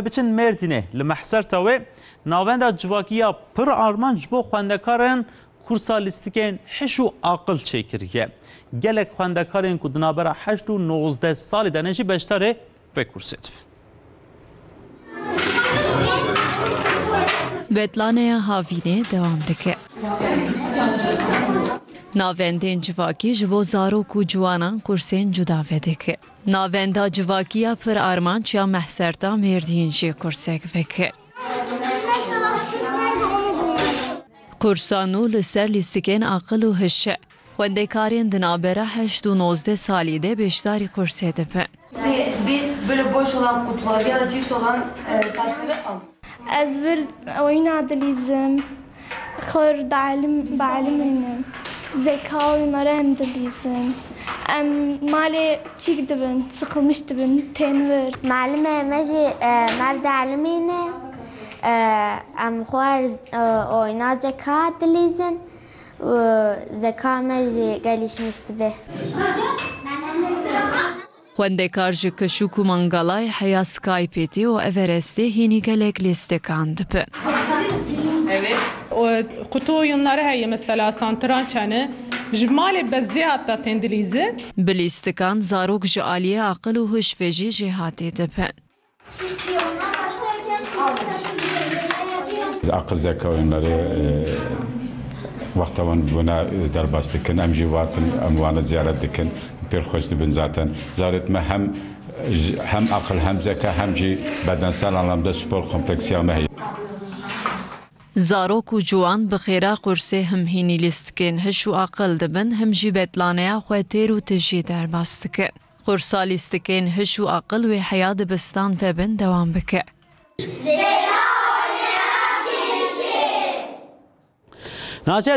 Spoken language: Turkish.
بچن مردینه لمحسر تاوی ناوند جواکیا پر آرمان جبو خواندکارن کورسا لیستیکن حشو عقل چکریه گلک خواندکارن که دنابرا 8 و 19 سالی دانشی بشتره و کورسید. بتلانه هاوینه دوام دکه. ناوندین جواکی جبو زاروک و جوانان کورسین جدا ودکه. ناوندا جواکیا پر آرمان چیا محسرتا مردین جی کورسک وکه. کورسانو لسر لیستیکن عقل و هشه. خوندکارین دنابرا 8 و 19 سالی de beştari kurse depin. Biz böyle boş olan kutular ya da çift olan taşları aldık. Ez bir oyuna dilizim. Xor بعلمینم. Zeka oyunları hem dilizim. Mali çik dibin, sıkılmış dibin, tenver. معلمة مجي مرد علمينا خوار oyuna zeka dilizin zeka mezi gelişmişti be. خوندکار ji کشوک و منگلای حیا سکایپیتی و everesti hini gelek listekan dipin. Evet. Kutu oyunları heye mesela santrançanı jmale beziyat tendilizi. Bilistikan zarok ji aliye aqil u huşfeji jihati dipin. Akıl zeka oyunları vaktavan buna derbas dikin, em jivatın, emvanı ziyaret dikin, pek hoş dibin zaten. Zaretme hem akıl hem zeka hem bedensel anlamda spor kompleksiyamı heye. زاروک و جوان بخیره قرصه هم هینی لیستکن هشو عقل دبن هم جی بتلانه خواه تیر و تجی در باستکن. قرصا لیستکن هشو عقل و حیاد بستان فبن دوام بکه. ناچه